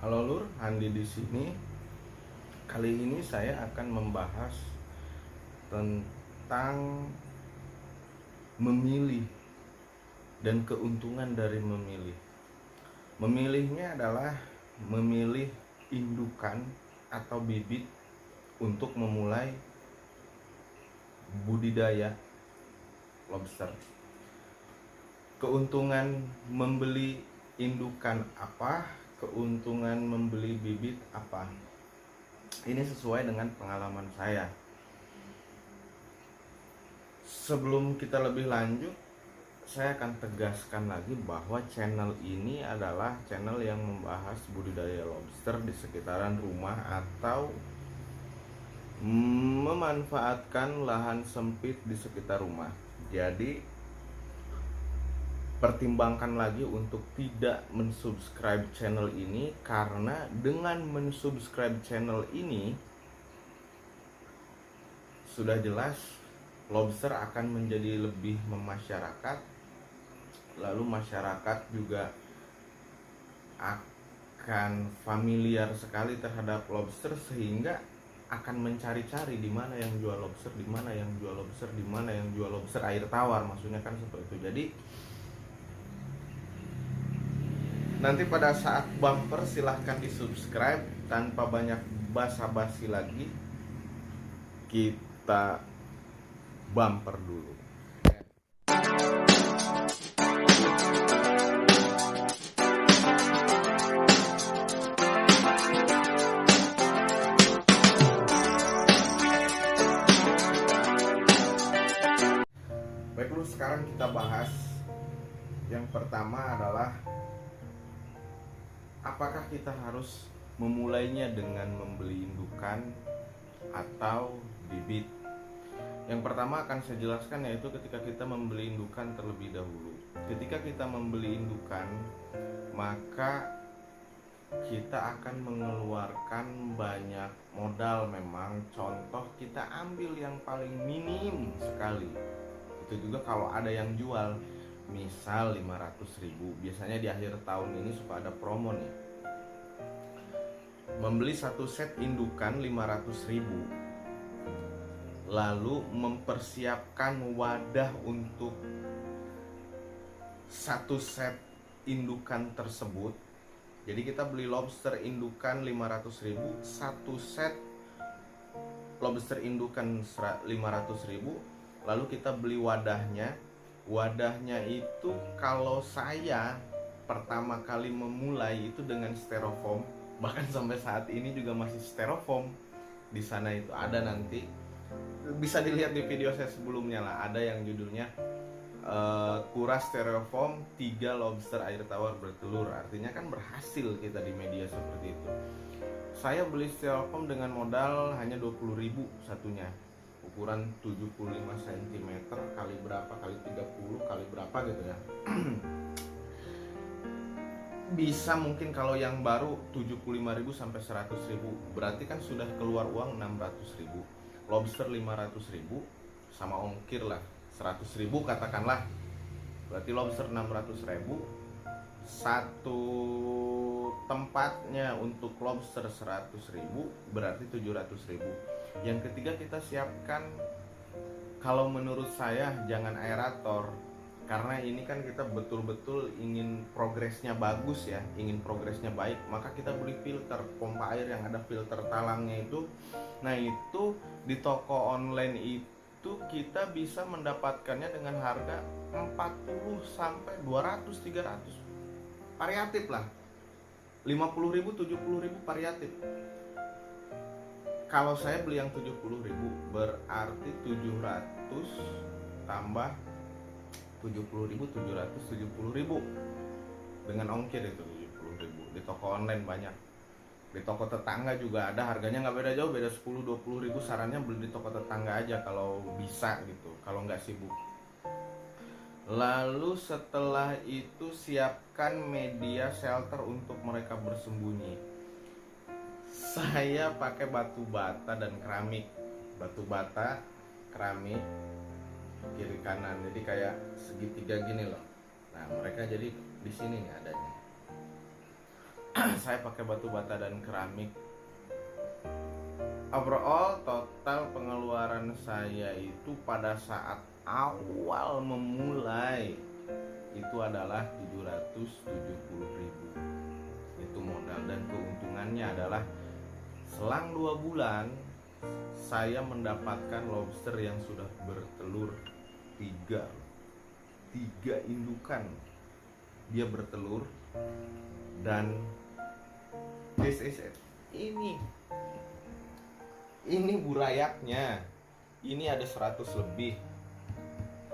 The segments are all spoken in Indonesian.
Halo Lur, Andi di sini. Kali ini saya akan membahas tentang memilih dan keuntungan dari memilih. Memilihnya adalah memilih indukan atau bibit untuk memulai budidaya lobster. Keuntungan membeli indukan apa? Keuntungan membeli bibit apa? Ini sesuai dengan pengalaman saya. Sebelum kita lebih lanjut, saya akan tegaskan lagi bahwa channel ini adalah channel yang membahas budidaya lobster di sekitaran rumah atau memanfaatkan lahan sempit di sekitar rumah. Jadi pertimbangkan lagi untuk tidak mensubscribe channel ini, karena dengan mensubscribe channel ini sudah jelas lobster akan menjadi lebih memasyarakat, lalu masyarakat juga akan familiar sekali terhadap lobster, sehingga akan mencari-cari di mana yang jual lobster, di mana yang jual lobster, di mana yang jual lobster air tawar, maksudnya kan seperti itu. Jadi nanti pada saat bumper silahkan di subscribe. Tanpa banyak basa-basi lagi, kita bumper dulu. Baik, dulu sekarang kita bahas yang pertama adalah apakah kita harus memulainya dengan membeli indukan atau bibit. Yang pertama akan saya jelaskan, yaitu ketika kita membeli indukan terlebih dahulu. Ketika kita membeli indukan, maka kita akan mengeluarkan banyak modal memang. Contoh, kita ambil yang paling minim sekali. Itu juga kalau ada yang jual, misal 500.000. Biasanya di akhir tahun ini suka ada promo nih. Membeli satu set indukan 500.000, lalu mempersiapkan wadah untuk satu set indukan tersebut. Jadi kita beli lobster indukan 500.000, satu set lobster indukan 500.000, lalu kita beli wadahnya. Wadahnya itu kalau saya pertama kali memulai itu dengan styrofoam, bahkan sampai saat ini juga masih styrofoam. Di sana itu ada, nanti bisa dilihat di video saya sebelumnya lah, ada yang judulnya kuras styrofoam 3 lobster air tawar bertelur. Artinya kan berhasil kita di media seperti itu. Saya beli styrofoam dengan modal hanya 20.000 satunya, ukuran 75 cm kali berapa kali 30 kali berapa gitu ya. Bisa mungkin kalau yang baru 75.000 sampai 100.000, berarti kan sudah keluar uang 600.000. Lobster 500.000 sama ongkir lah 100.000 katakanlah, berarti lobster 600.000. Satu tempatnya untuk lobster 100.000 berarti 700.000. Yang ketiga, kita siapkan, kalau menurut saya jangan aerator, karena ini kan kita betul-betul ingin progresnya bagus ya, ingin progresnya baik, maka kita beli filter pompa air yang ada filter talangnya itu. Nah, itu di toko online itu kita bisa mendapatkannya dengan harga 40 sampai 200 300, variatif lah, 50.000 70.000 variatif. Kalau saya beli yang 70.000 berarti 700 tambah 70.000 770.000 dengan ongkir itu 70.000. Di toko online banyak, di toko tetangga juga ada, harganya nggak beda jauh, beda 10-20.000. Sarannya beli di toko tetangga aja kalau bisa gitu, kalau nggak sibuk. Lalu setelah itu siapkan media shelter untuk mereka bersembunyi. Saya pakai batu bata dan keramik, batu bata, keramik, kiri kanan, jadi kayak segitiga gini loh. Nah, mereka jadi di sini nih adanya. saya pakai batu bata dan keramik. Overall total pengeluaran saya itu pada saat awal memulai itu adalah 770.000. Itu modal, dan keuntungannya adalah selang 2 bulan saya mendapatkan lobster yang sudah bertelur 3 indukan. Dia bertelur, dan this is it. Ini burayaknya. Ini ada 100 lebih.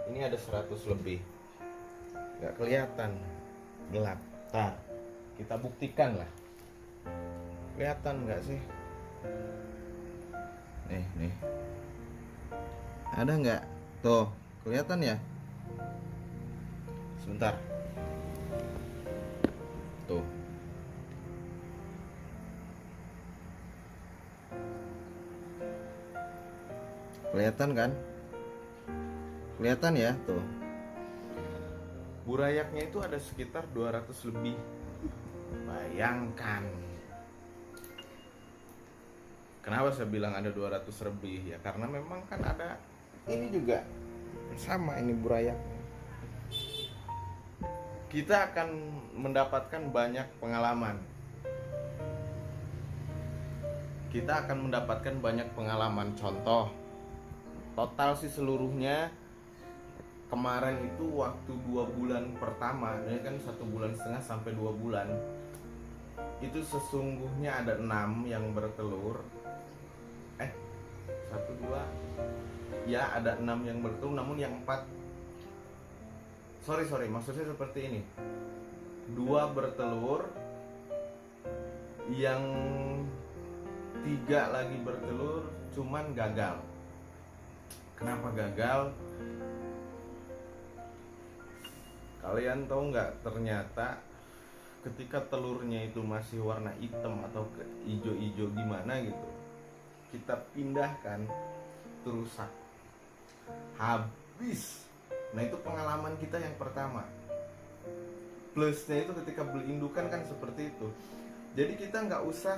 Ini ada 100 lebih. Gak kelihatan, gelap. Nah, kita buktikan lah. Kelihatan gak sih? Nih. Ada nggak? Tuh, kelihatan ya? Sebentar. Tuh. Kelihatan kan? Kelihatan ya, tuh. Burayaknya itu ada sekitar 200 lebih. Bayangkan. Kenapa saya bilang ada 200 lebih? Ya karena memang kan ada ini juga sama, ini burayaknya. Kita akan mendapatkan banyak pengalaman. Contoh, total sih seluruhnya kemarin itu waktu 2 bulan pertama, ini kan 1,5 bulan sampai 2 bulan, itu sesungguhnya ada 6 yang bertelur. 1, 2, ya ada 6 yang bertelur, namun yang 4 sorry maksudnya seperti ini, 2 bertelur, yang 3 lagi bertelur cuman gagal. Kenapa gagal? Kalian tahu nggak, ternyata ketika telurnya itu masih warna hitam atau ke hijau-hijau gimana gitu, kita pindahkan, itu rusak, habis. Nah itu pengalaman kita yang pertama. Plusnya itu ketika beli indukan kan seperti itu. Jadi kita nggak usah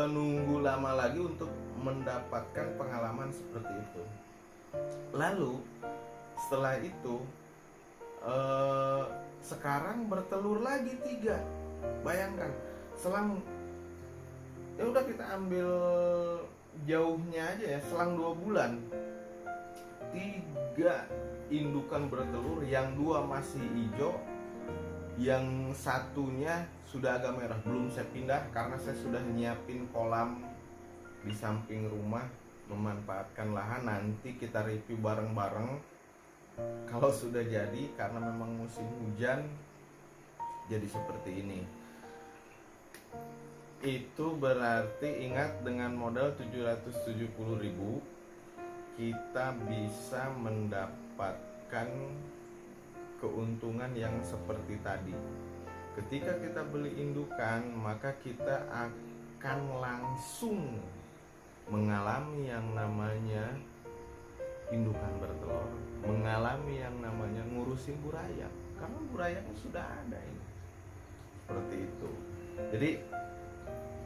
nunggu lama lagi untuk mendapatkan pengalaman seperti itu. Lalu setelah itu sekarang bertelur lagi 3. Bayangkan, selang, ya udah kita ambil jauhnya aja ya, selang 2 bulan 3 indukan bertelur, yang 2 masih hijau, yang satunya sudah agak merah. Belum saya pindah karena saya sudah nyiapin kolam di samping rumah, memanfaatkan lahan. Nanti kita review bareng-bareng kalau sudah jadi, karena memang musim hujan jadi seperti ini. Itu berarti ingat, dengan modal 770.000 kita bisa mendapatkan keuntungan yang seperti tadi. Ketika kita beli indukan, maka kita akan langsung mengalami yang namanya indukan bertelur, mengalami yang namanya ngurusin burayak, karena burayaknya sudah ada ini. Seperti itu. Jadi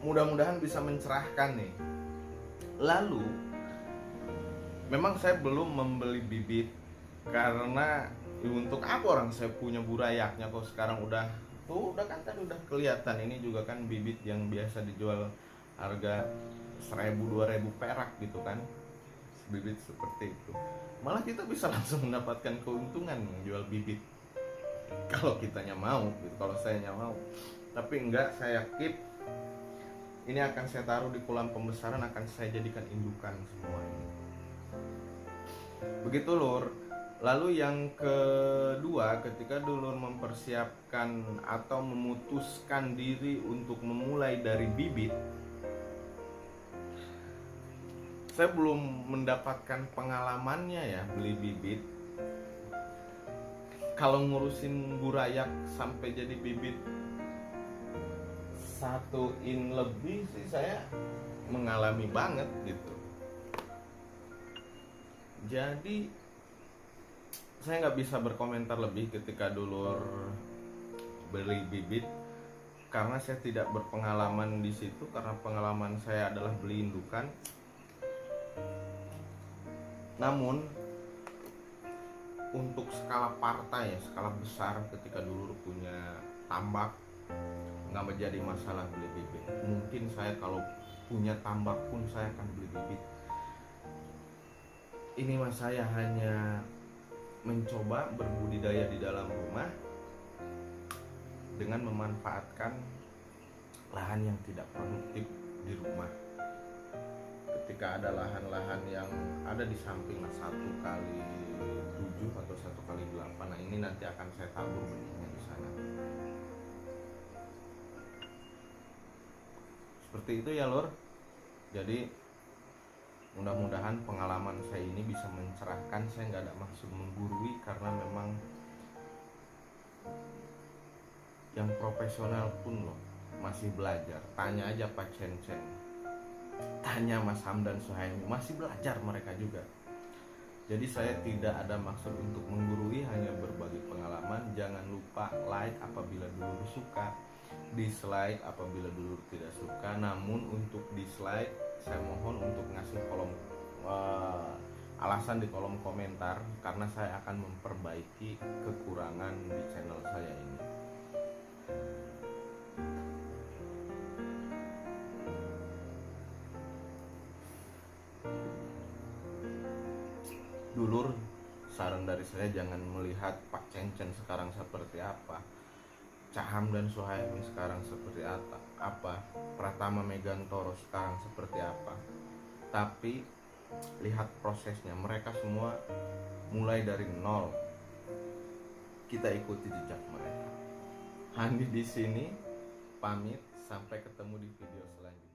mudah-mudahan bisa mencerahkan nih. Lalu memang saya belum membeli bibit, karena untuk apa orang saya punya burayaknya kok sekarang udah kan tadi udah kelihatan. Ini juga kan bibit yang biasa dijual harga 1.000-2.000 perak gitu kan, bibit seperti itu. Malah kita bisa langsung mendapatkan keuntungan jual bibit kalau kitanya mau gitu, kalau saya mau. Tapi enggak, saya keep. Ini akan saya taruh di kolam pembesaran, akan saya jadikan indukan semua ini. Begitu lur. Lalu yang kedua, ketika dulur mempersiapkan atau memutuskan diri untuk memulai dari bibit, saya belum mendapatkan pengalamannya ya beli bibit. Kalau ngurusin burayak sampai jadi bibit 1 in lebih sih saya mengalami banget gitu. Jadi saya nggak bisa berkomentar lebih ketika dulur beli bibit. karena saya tidak berpengalaman di situ, karena pengalaman saya adalah beli indukan. Namun untuk skala partai ya, skala besar, ketika dulu punya tambak nggak menjadi masalah beli bibit. Mungkin saya kalau punya tambak pun saya akan beli bibit. Ini mas saya hanya mencoba berbudidaya di dalam rumah dengan memanfaatkan lahan yang tidak produktif di rumah. Ketika ada lahan-lahan yang ada di samping 1x7 atau 1x8, nah ini nanti akan saya tabur benihnya di sana. Seperti itu ya lur. Jadi mudah-mudahan pengalaman saya ini bisa mencerahkan. Saya nggak ada maksud menggurui, karena memang yang profesional pun loh masih belajar. Tanya aja Pak Chen, tanya Mas Hamdan Suhaimi, masih belajar mereka juga. Jadi saya tidak ada maksud untuk menggurui, hanya berbagi pengalaman. Jangan lupa like apabila dulur suka, dislike apabila dulur tidak suka. Namun untuk dislike saya mohon untuk ngasih alasan di kolom komentar, karena saya akan memperbaiki kekurangan di channel saya ini. Dulur, saran dari saya jangan melihat Pak Cencen sekarang seperti apa, Cak Hamdan Suhaimi sekarang seperti apa, Pratama Megantoro sekarang seperti apa. Tapi lihat prosesnya, mereka semua mulai dari nol. Kita ikuti jejak mereka. Handi di sini pamit, sampai ketemu di video selanjutnya.